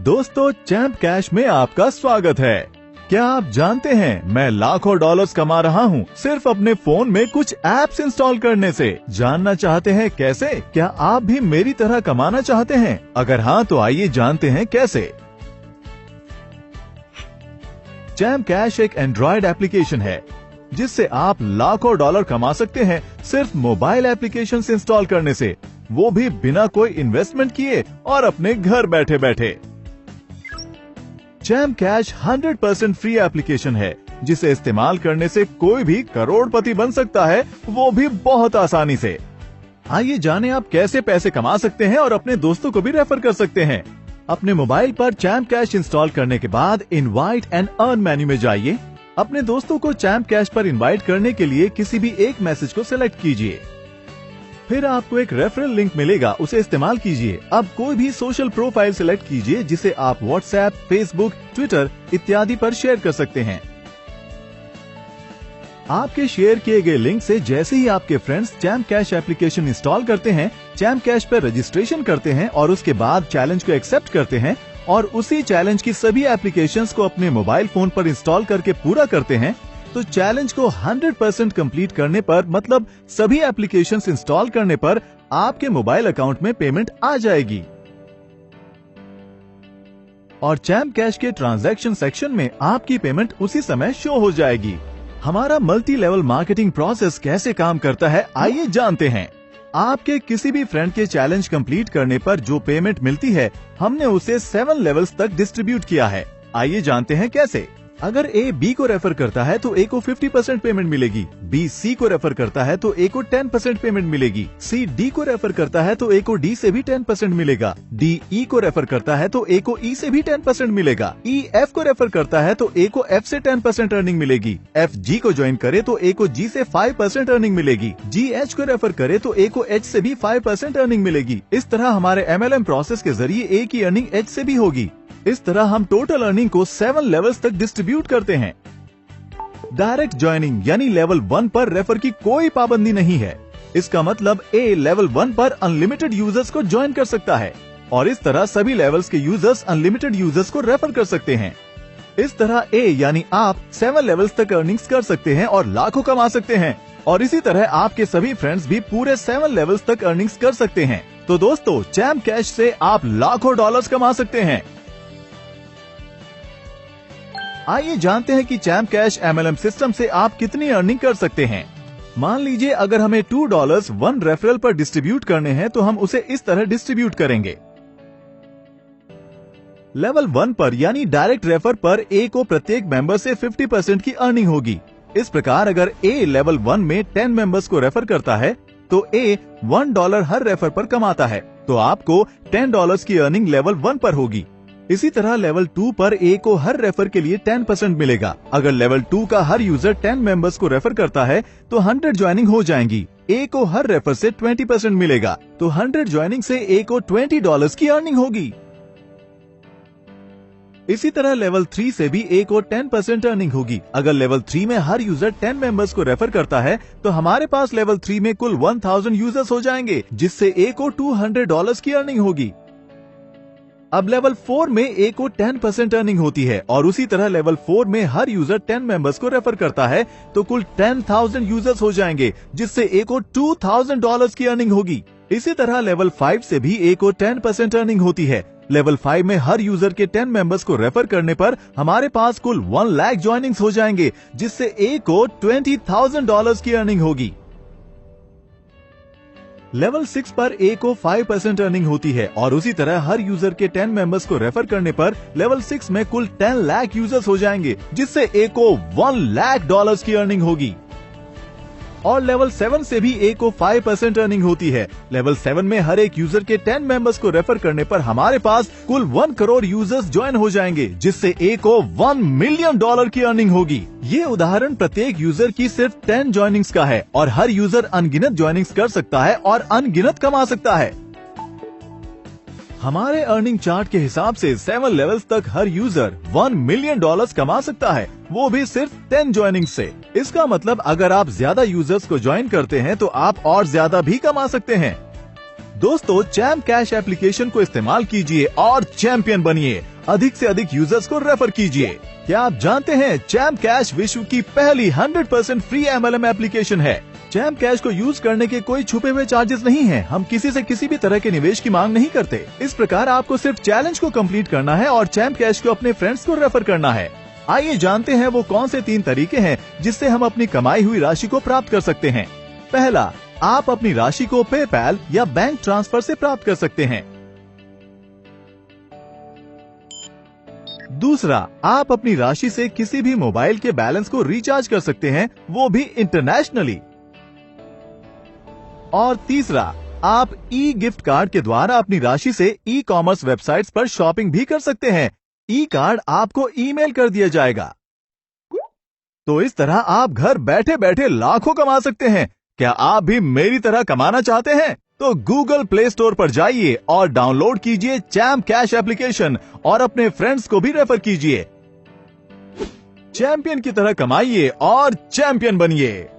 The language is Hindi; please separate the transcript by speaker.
Speaker 1: दोस्तों, चैंप कैश में आपका स्वागत है। क्या आप जानते हैं मैं लाखों डॉलर्स कमा रहा हूँ सिर्फ अपने फोन में कुछ एप्स इंस्टॉल करने से। जानना चाहते हैं कैसे? क्या आप भी मेरी तरह कमाना चाहते हैं? अगर हाँ तो आइए जानते हैं कैसे। चैंप कैश एक एंड्रॉइड एप्लीकेशन है जिससे आप लाखों डॉलर कमा सकते हैं सिर्फ मोबाइल एप्लीकेशन इंस्टॉल करने से, वो भी बिना कोई इन्वेस्टमेंट किए और अपने घर बैठे बैठे। चैंप कैश 100% फ्री एप्लीकेशन है जिसे इस्तेमाल करने से कोई भी करोड़पति बन सकता है, वो भी बहुत आसानी से। आइए जानें आप कैसे पैसे कमा सकते हैं और अपने दोस्तों को भी रेफर कर सकते हैं। अपने मोबाइल पर चैंप कैश इंस्टॉल करने के बाद इनवाइट एंड अर्न मेन्यू में जाइए। अपने दोस्तों को चैंप कैश पर इनवाइट करने के लिए किसी भी एक मैसेज को सिलेक्ट कीजिए। फिर आपको एक रेफरल लिंक मिलेगा, उसे इस्तेमाल कीजिए। अब कोई भी सोशल प्रोफाइल सिलेक्ट कीजिए जिसे आप व्हाट्सएप, फेसबुक, ट्विटर इत्यादि पर शेयर कर सकते हैं। आपके शेयर किए गए लिंक से जैसे ही आपके friends champ cash application install करते हैं, चैंप कैश पर रजिस्ट्रेशन करते हैं और उसके बाद चैलेंज को एक्सेप्ट करते हैं और उसी चैलेंज की सभी एप्लीकेशंस को अपने मोबाइल फोन पर इंस्टॉल करके पूरा करते हैं, तो चैलेंज को 100% कंप्लीट करने पर, मतलब सभी एप्लीकेशंस इंस्टॉल करने पर आपके मोबाइल अकाउंट में पेमेंट आ जाएगी और चैंप कैश के ट्रांजैक्शन सेक्शन में आपकी पेमेंट उसी समय शो हो जाएगी। हमारा मल्टी लेवल मार्केटिंग प्रोसेस कैसे काम करता है, आइए जानते हैं। आपके किसी भी फ्रेंड के चैलेंज कंप्लीट करने पर जो पेमेंट मिलती है, हमने उसे 7 लेवल्स तक डिस्ट्रीब्यूट किया है। आइए जानते हैं कैसे। अगर ए बी को रेफर करता है तो ए को 50% पेमेंट मिलेगी, बी सी को रेफर करता है तो ए को 10% पेमेंट मिलेगी, सी डी को रेफर करता है तो ए को डी से भी 10% मिलेगा, डी ई को रेफर करता है तो ए को ई से भी 10% मिलेगा, ई एफ को रेफर करता है तो ए को एफ से 10% अर्निंग मिलेगी, एफ जी को ज्वाइन करे तो ए को जी से 5% अर्निंग मिलेगी, जी एच को रेफर करे तो ए को एच से भी 5% अर्निंग मिलेगी। इस तरह हमारे MLM प्रोसेस के जरिए ए की अर्निंग एच से भी होगी। इस तरह हम टोटल अर्निंग को 7 लेवल्स तक डिस्ट्रीब्यूट करते हैं। डायरेक्ट ज्वाइनिंग यानी लेवल 1 पर रेफर की कोई पाबंदी नहीं है। इसका मतलब ए लेवल 1 पर अनलिमिटेड यूजर्स को ज्वाइन कर सकता है और इस तरह सभी लेवल्स के यूजर्स अनलिमिटेड यूजर्स को रेफर कर सकते हैं। इस तरह ए यानी आप 7 लेवल्स तक अर्निंग्स कर सकते हैं और लाखों कमा सकते हैं और इसी तरह आपके सभी फ्रेंड्स भी पूरे 7 लेवल्स तक अर्निंग्स कर सकते हैं। तो दोस्तों, चैंप कैश से आप लाखों डॉलर्स कमा सकते हैं। आइए जानते हैं कि चैंप कैश MLM सिस्टम से आप कितनी अर्निंग कर सकते हैं। मान लीजिए अगर हमें $2 1 रेफरल पर डिस्ट्रीब्यूट करने हैं तो हम उसे इस तरह डिस्ट्रीब्यूट करेंगे। लेवल 1 पर यानी डायरेक्ट रेफर पर ए को प्रत्येक मेंबर से 50% की अर्निंग होगी। इस प्रकार अगर ए लेवल 1 में 10 मेंबर्स को रेफर करता है तो ए $1 हर रेफर पर कमाता है, तो आपको $10 की अर्निंग लेवल 1 पर होगी। इसी तरह लेवल 2 पर ए को हर रेफर के लिए 10% मिलेगा। अगर लेवल 2 का हर यूजर 10 मेंबर्स को रेफर करता है तो 100 ज्वाइनिंग हो जाएंगी। ए को हर रेफर से 20% मिलेगा, तो 100 ज्वाइनिंग से ए को $20 की अर्निंग होगी। इसी तरह लेवल 3 से भी ए को 10% अर्निंग होगी। अगर लेवल 3 में हर यूजर 10 मेंबर्स को रेफर करता है तो हमारे पास लेवल 3 में कुल 1000 यूजर्स हो जाएंगे, जिससे ए को $200 की अर्निंग होगी। अब लेवल 4 में ए को 10% अर्निंग होती है और उसी तरह लेवल 4 में हर यूजर 10 मेंबर्स को रेफर करता है तो कुल 10,000 यूजर्स हो जाएंगे, जिससे ए को $2,000 की अर्निंग होगी। इसी तरह लेवल 5 से भी ए को 10% अर्निंग होती है। लेवल 5 में हर यूजर के 10 मेंबर्स को रेफर करने पर हमारे पास कुल 1 लाख ज्वाइनिंग्स हो जाएंगे, जिससे ए को $20,000 की अर्निंग होगी। लेवल 6 पर ए को 5% अर्निंग होती है और उसी तरह हर यूजर के 10 मेंबर्स को रेफर करने पर लेवल 6 में कुल 10 लाख यूजर्स हो जाएंगे, जिससे ए को $1 लाख की अर्निंग होगी। और लेवल 7 से भी ए को 5% अर्निंग होती है। लेवल 7 में हर एक यूजर के 10 मेंबर्स को रेफर करने पर हमारे पास कुल 1 करोड़ यूजर्स ज्वाइन हो जाएंगे, जिससे ए को $1 मिलियन की अर्निंग होगी। ये उदाहरण प्रत्येक यूजर की सिर्फ 10 ज्वाइनिंग्स का है और हर यूजर अनगिनत ज्वाइनिंग्स कर सकता है और अनगिनत कमा सकता है। हमारे अर्निंग चार्ट के हिसाब से 7 लेवल्स तक हर यूजर $1 मिलियन कमा सकता है, वो भी सिर्फ 10 ज्वाइनिंग से। इसका मतलब अगर आप ज्यादा यूजर्स को ज्वाइन करते हैं तो आप और ज्यादा भी कमा सकते हैं। दोस्तों, चैंप कैश एप्लीकेशन को इस्तेमाल कीजिए और चैंपियन बनिए। अधिक से अधिक यूजर्स को रेफर कीजिए। क्या आप जानते हैं चैम्प कैश विश्व की पहली 100% फ्री MLM एप्लीकेशन है। चैम्प कैश को यूज करने के कोई छुपे हुए चार्जेस नहीं हैं। हम किसी से किसी भी तरह के निवेश की मांग नहीं करते। इस प्रकार आपको सिर्फ चैलेंज को कंप्लीट करना है और चैम्प कैश को अपने फ्रेंड्स को रेफर करना है। आइए जानते हैं वो कौन से 3 तरीके हैं जिससे हम अपनी कमाई हुई राशि को प्राप्त कर सकते हैं। पहला, आप अपनी राशि को पेपैल या बैंक ट्रांसफर से प्राप्त कर सकते हैं। दूसरा, आप अपनी राशि से किसी भी मोबाइल के बैलेंस को रिचार्ज कर सकते हैं, वो भी इंटरनेशनली। और तीसरा, आप ई गिफ्ट कार्ड के द्वारा अपनी राशि से ई कॉमर्स वेबसाइट्स पर शॉपिंग भी कर सकते हैं। ई कार्ड आपको ईमेल कर दिया जाएगा। तो इस तरह आप घर बैठे बैठे लाखों कमा सकते हैं। क्या आप भी मेरी तरह कमाना चाहते हैं? तो गूगल प्ले स्टोर पर जाइए और डाउनलोड कीजिए चैम्प कैश एप्लीकेशन और अपने फ्रेंड्स को भी रेफर कीजिए। चैंपियन की तरह कमाइए और चैंपियन बनिए।